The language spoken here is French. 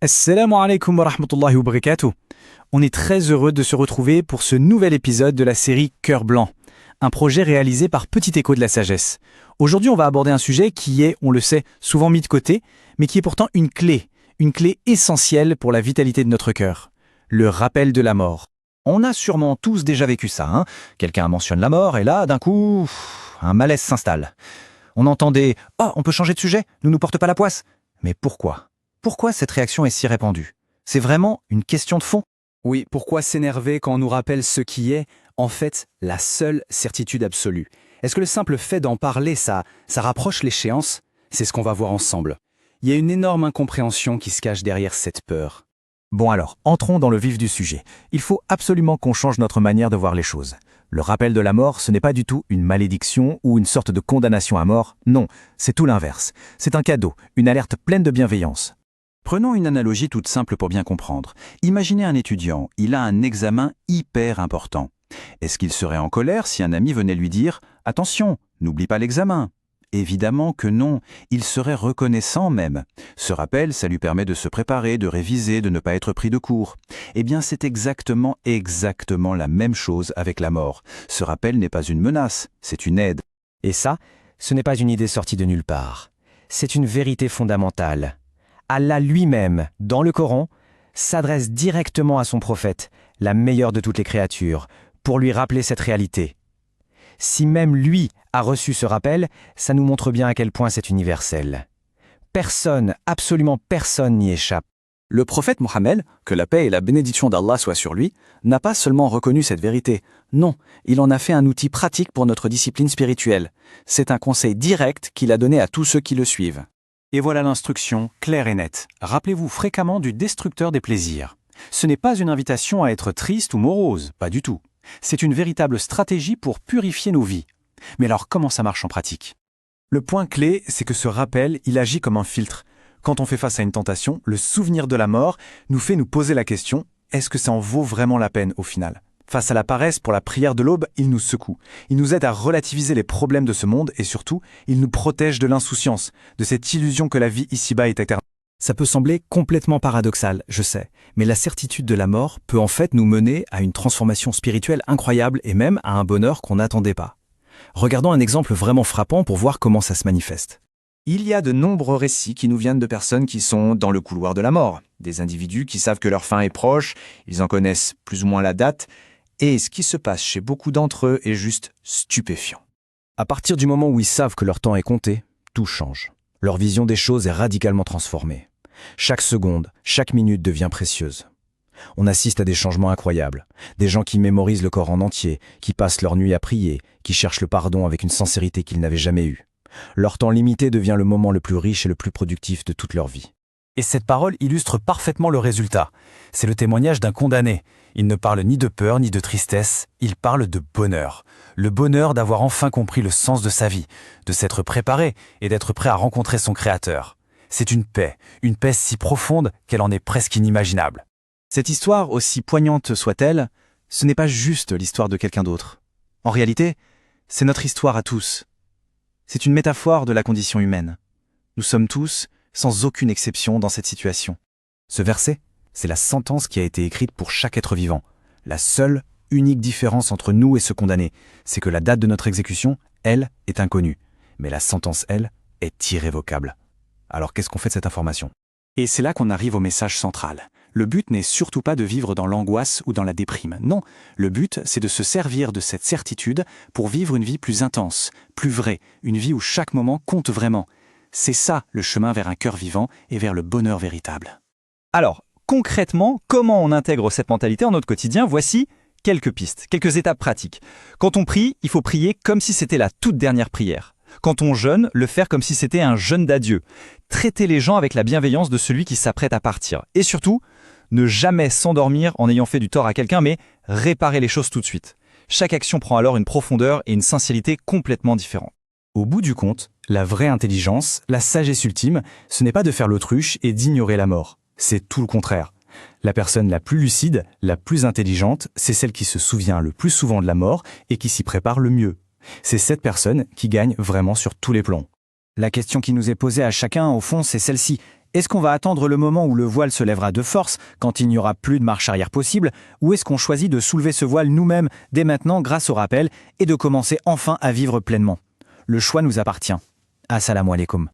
Assalamu alaikum wa rahmatullahi wa barakatuh. On est très heureux de se retrouver pour ce nouvel épisode de la série Cœur Blanc, un projet réalisé par Petit Écho de la Sagesse. Aujourd'hui, on va aborder un sujet qui est, on le sait, souvent mis de côté, mais qui est pourtant une clé essentielle pour la vitalité de notre cœur, le rappel de la mort. On a sûrement tous déjà vécu ça, hein. Quelqu'un mentionne la mort et là, d'un coup, un malaise s'installe. On entend des « Oh, on peut changer de sujet, nous porte pas la poisse ». Mais pourquoi ? Pourquoi cette réaction est si répandue ? C'est vraiment une question de fond. Oui, pourquoi s'énerver quand on nous rappelle ce qui est, en fait, la seule certitude absolue ? Est-ce que le simple fait d'en parler, ça rapproche l'échéance ? C'est ce qu'on va voir ensemble. Il y a une énorme incompréhension qui se cache derrière cette peur. Bon alors, entrons dans le vif du sujet. Il faut absolument qu'on change notre manière de voir les choses. Le rappel de la mort, ce n'est pas du tout une malédiction ou une sorte de condamnation à mort. Non, c'est tout l'inverse. C'est un cadeau, une alerte pleine de bienveillance. Prenons une analogie toute simple pour bien comprendre. Imaginez un étudiant, il a un examen hyper important. Est-ce qu'il serait en colère si un ami venait lui dire « Attention, n'oublie pas l'examen ». Évidemment que non, il serait reconnaissant même. Ce rappel, ça lui permet de se préparer, de réviser, de ne pas être pris de court. Eh bien, c'est exactement la même chose avec la mort. Ce rappel n'est pas une menace, c'est une aide. Et ça, ce n'est pas une idée sortie de nulle part. C'est une vérité fondamentale. Allah lui-même, dans le Coran, s'adresse directement à son prophète, la meilleure de toutes les créatures, pour lui rappeler cette réalité. Si même lui a reçu ce rappel, ça nous montre bien à quel point c'est universel. Personne, absolument personne n'y échappe. Le prophète Mohammed, que la paix et la bénédiction d'Allah soient sur lui, n'a pas seulement reconnu cette vérité. Non, il en a fait un outil pratique pour notre discipline spirituelle. C'est un conseil direct qu'il a donné à tous ceux qui le suivent. Et voilà l'instruction, claire et nette. Rappelez-vous fréquemment du destructeur des plaisirs. Ce n'est pas une invitation à être triste ou morose, pas du tout. C'est une véritable stratégie pour purifier nos vies. Mais alors, comment ça marche en pratique ? Le point clé, c'est que ce rappel, il agit comme un filtre. Quand on fait face à une tentation, le souvenir de la mort nous fait nous poser la question, est-ce que ça en vaut vraiment la peine au final ? Face à la paresse pour la prière de l'aube, il nous secoue. Il nous aide à relativiser les problèmes de ce monde et surtout, il nous protège de l'insouciance, de cette illusion que la vie ici-bas est éternelle. Ça peut sembler complètement paradoxal, je sais, mais la certitude de la mort peut en fait nous mener à une transformation spirituelle incroyable et même à un bonheur qu'on n'attendait pas. Regardons un exemple vraiment frappant pour voir comment ça se manifeste. Il y a de nombreux récits qui nous viennent de personnes qui sont dans le couloir de la mort. Des individus qui savent que leur fin est proche, ils en connaissent plus ou moins la date, et ce qui se passe chez beaucoup d'entre eux est juste stupéfiant. À partir du moment où ils savent que leur temps est compté, tout change. Leur vision des choses est radicalement transformée. Chaque seconde, chaque minute devient précieuse. On assiste à des changements incroyables. Des gens qui mémorisent le Coran en entier, qui passent leur nuit à prier, qui cherchent le pardon avec une sincérité qu'ils n'avaient jamais eue. Leur temps limité devient le moment le plus riche et le plus productif de toute leur vie. Et cette parole illustre parfaitement le résultat. C'est le témoignage d'un condamné. Il ne parle ni de peur ni de tristesse, il parle de bonheur. Le bonheur d'avoir enfin compris le sens de sa vie, de s'être préparé et d'être prêt à rencontrer son Créateur. C'est une paix si profonde qu'elle en est presque inimaginable. Cette histoire, aussi poignante soit-elle, ce n'est pas juste l'histoire de quelqu'un d'autre. En réalité, c'est notre histoire à tous. C'est une métaphore de la condition humaine. Nous sommes tous, sans aucune exception, dans cette situation. Ce verset, c'est la sentence qui a été écrite pour chaque être vivant. La seule, unique différence entre nous et ce condamné, c'est que la date de notre exécution, elle, est inconnue. Mais la sentence, elle, est irrévocable. Alors qu'est-ce qu'on fait de cette information ? Et c'est là qu'on arrive au message central. Le but n'est surtout pas de vivre dans l'angoisse ou dans la déprime. Non, le but, c'est de se servir de cette certitude pour vivre une vie plus intense, plus vraie, une vie où chaque moment compte vraiment. C'est ça le chemin vers un cœur vivant et vers le bonheur véritable. Alors, concrètement, comment on intègre cette mentalité en notre quotidien ? Voici quelques pistes, quelques étapes pratiques. Quand on prie, il faut prier comme si c'était la toute dernière prière. Quand on jeûne, le faire comme si c'était un jeûne d'adieu. Traiter les gens avec la bienveillance de celui qui s'apprête à partir. Et surtout, ne jamais s'endormir en ayant fait du tort à quelqu'un, mais réparer les choses tout de suite. Chaque action prend alors une profondeur et une sincérité complètement différentes. Au bout du compte, la vraie intelligence, la sagesse ultime, ce n'est pas de faire l'autruche et d'ignorer la mort. C'est tout le contraire. La personne la plus lucide, la plus intelligente, c'est celle qui se souvient le plus souvent de la mort et qui s'y prépare le mieux. C'est cette personne qui gagne vraiment sur tous les plans. La question qui nous est posée à chacun, au fond, c'est celle-ci. Est-ce qu'on va attendre le moment où le voile se lèvera de force, quand il n'y aura plus de marche arrière possible, ou est-ce qu'on choisit de soulever ce voile nous-mêmes dès maintenant grâce au rappel et de commencer enfin à vivre pleinement? Le choix nous appartient. Assalamu alaikum.